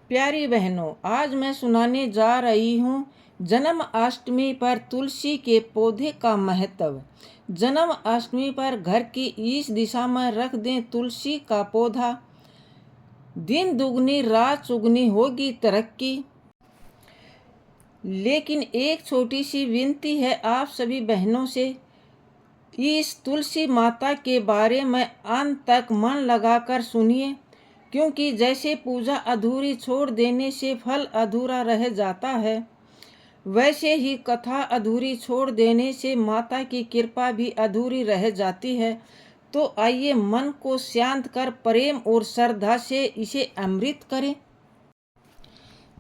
प्यारी बहनों, आज मैं सुनाने जा रही हूँ जन्माष्टमी पर तुलसी के पौधे का महत्व। जन्माष्टमी पर घर की ईश दिशा में रख दें तुलसी का पौधा, दिन दुगनी रात चुगनी होगी तरक्की। लेकिन एक छोटी सी विनती है आप सभी बहनों से, इस तुलसी माता के बारे में अंत तक मन लगाकर सुनिए, क्योंकि जैसे पूजा अधूरी छोड़ देने से फल अधूरा रह जाता है, वैसे ही कथा अधूरी छोड़ देने से माता की कृपा भी अधूरी रह जाती है। तो आइए मन को शांत कर प्रेम और श्रद्धा से इसे अमृत करें।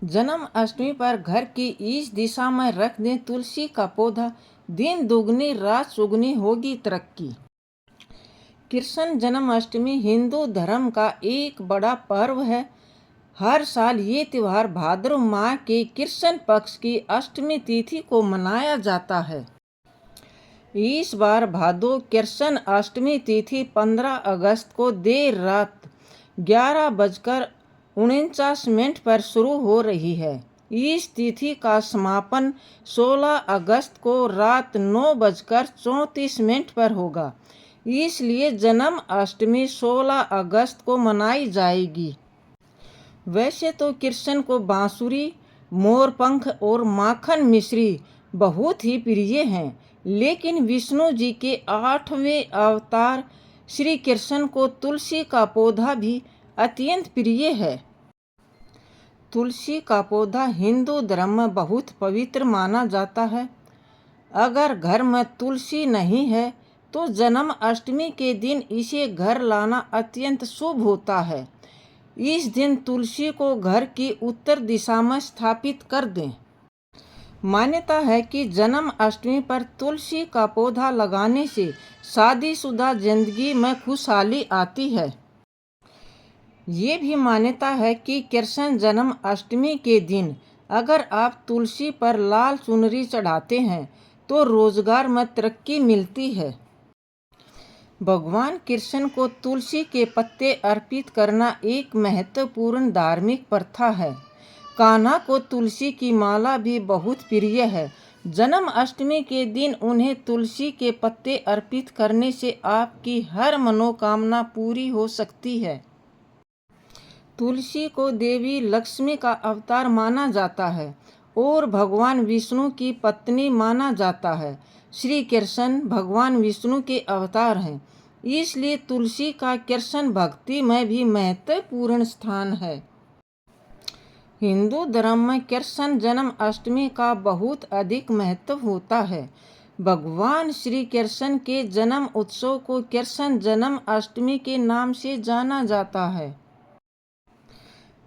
जन्माष्टमी पर घर की इस दिशा में रख दें तुलसी का पौधा, दिन दुगनी रात चुगनी होगी तरक्की। कृष्ण जन्माष्टमी हिंदू धर्म का एक बड़ा पर्व है। हर साल ये त्योहार भाद्र माह के कृष्ण पक्ष की अष्टमी तिथि को मनाया जाता है। इस बार भादो कृष्ण अष्टमी तिथि 15 अगस्त को देर रात 11:49 पर शुरू हो रही है। इस तिथि का समापन 16 अगस्त को रात 9:34 पर होगा। इसलिए जन्माष्टमी 16 अगस्त को मनाई जाएगी। वैसे तो कृष्ण को बांसुरी, मोरपंख और माखन मिश्री बहुत ही प्रिय हैं, लेकिन विष्णु जी के 8वें अवतार श्री कृष्ण को तुलसी का पौधा भी अत्यंत प्रिय है। तुलसी का पौधा हिंदू धर्म में बहुत पवित्र माना जाता है। अगर घर में तुलसी नहीं है तो जन्माष्टमी के दिन इसे घर लाना अत्यंत शुभ होता है। इस दिन तुलसी को घर की उत्तर दिशा में स्थापित कर दें। मान्यता है कि जन्माष्टमी पर तुलसी का पौधा लगाने से शादीशुदा जिंदगी में खुशहाली आती है। ये भी मान्यता है कि कृष्ण जन्माष्टमी के दिन अगर आप तुलसी पर लाल चुनरी चढ़ाते हैं तो रोजगार में तरक्की मिलती है। भगवान कृष्ण को तुलसी के पत्ते अर्पित करना एक महत्वपूर्ण धार्मिक प्रथा है। कान्हा को तुलसी की माला भी बहुत प्रिय है। जन्माष्टमी के दिन उन्हें तुलसी के पत्ते अर्पित करने से आपकी हर मनोकामना पूरी हो सकती है। तुलसी को देवी लक्ष्मी का अवतार माना जाता है और भगवान विष्णु की पत्नी माना जाता है। श्री कृष्ण भगवान विष्णु के अवतार हैं, इसलिए तुलसी का कृष्ण भक्ति में भी महत्वपूर्ण स्थान है। हिंदू धर्म में कृष्ण जन्माष्टमी का बहुत अधिक महत्व होता है। भगवान श्री कृष्ण के जन्म उत्सव को कृष्ण जन्माष्टमी के नाम से जाना जाता है।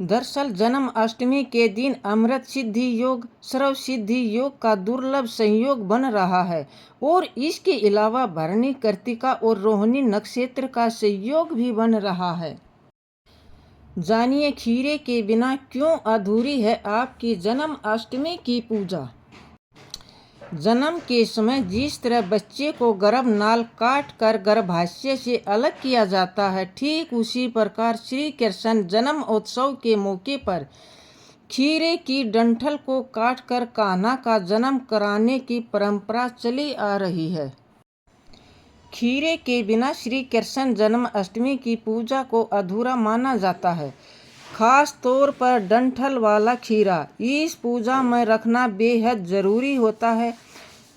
दरअसल जन्माष्टमी के दिन अमृत सिद्धि योग, सर्व सिद्धि योग का दुर्लभ संयोग बन रहा है और इसके अलावा भरणी, कृत्तिका और रोहिणी नक्षत्र का संयोग भी बन रहा है। जानिए खीरे के बिना क्यों अधूरी है आपकी जन्माष्टमी की पूजा। जन्म के समय जिस तरह बच्चे को गर्भनाल काट कर गर्भाशय से अलग किया जाता है, ठीक उसी प्रकार श्री कृष्ण जन्म उत्सव के मौके पर खीरे की डंठल को काटकर कान्हा का जन्म कराने की परंपरा चली आ रही है। खीरे के बिना श्री कृष्ण जन्माष्टमी की पूजा को अधूरा माना जाता है। खास तौर पर डंठल वाला खीरा इस पूजा में रखना बेहद जरूरी होता है।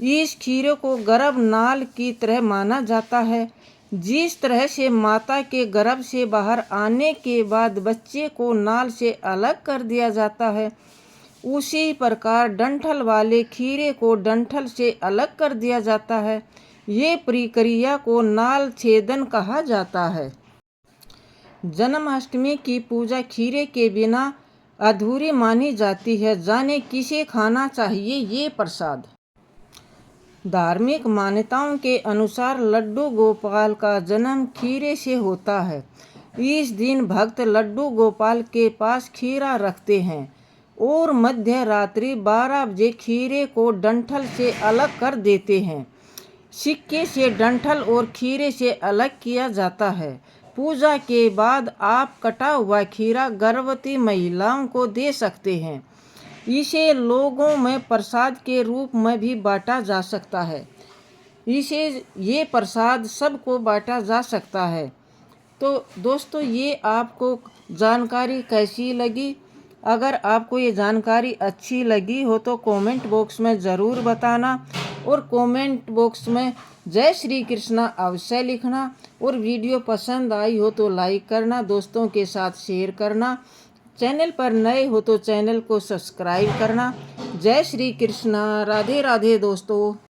इस खीरे को गर्भनाल की तरह माना जाता है। जिस तरह से माता के गर्भ से बाहर आने के बाद बच्चे को नाल से अलग कर दिया जाता है, उसी प्रकार डंठल वाले खीरे को डंठल से अलग कर दिया जाता है। ये प्रक्रिया को नाल छेदन कहा जाता है। जन्माष्टमी की पूजा खीरे के बिना अधूरी मानी जाती है। जाने किसे खाना चाहिए ये प्रसाद। धार्मिक मान्यताओं के अनुसार लड्डू गोपाल का जन्म खीरे से होता है। इस दिन भक्त लड्डू गोपाल के पास खीरा रखते हैं और मध्य रात्रि 12 बजे खीरे को डंठल से अलग कर देते हैं। सिक्के से डंठल और खीरे से अलग किया जाता है। पूजा के बाद आप कटा हुआ खीरा गर्भवती महिलाओं को दे सकते हैं। इसे लोगों में प्रसाद के रूप में भी बांटा जा सकता है। ये प्रसाद सबको बांटा जा सकता है। तो दोस्तों, ये आपको जानकारी कैसी लगी? अगर आपको ये जानकारी अच्छी लगी हो तो कमेंट बॉक्स में ज़रूर बताना, और कमेंट बॉक्स में जय श्री कृष्णा अवश्य लिखना। और वीडियो पसंद आई हो तो लाइक करना, दोस्तों के साथ शेयर करना। चैनल पर नए हो तो चैनल को सब्सक्राइब करना। जय श्री कृष्णा, राधे राधे दोस्तों।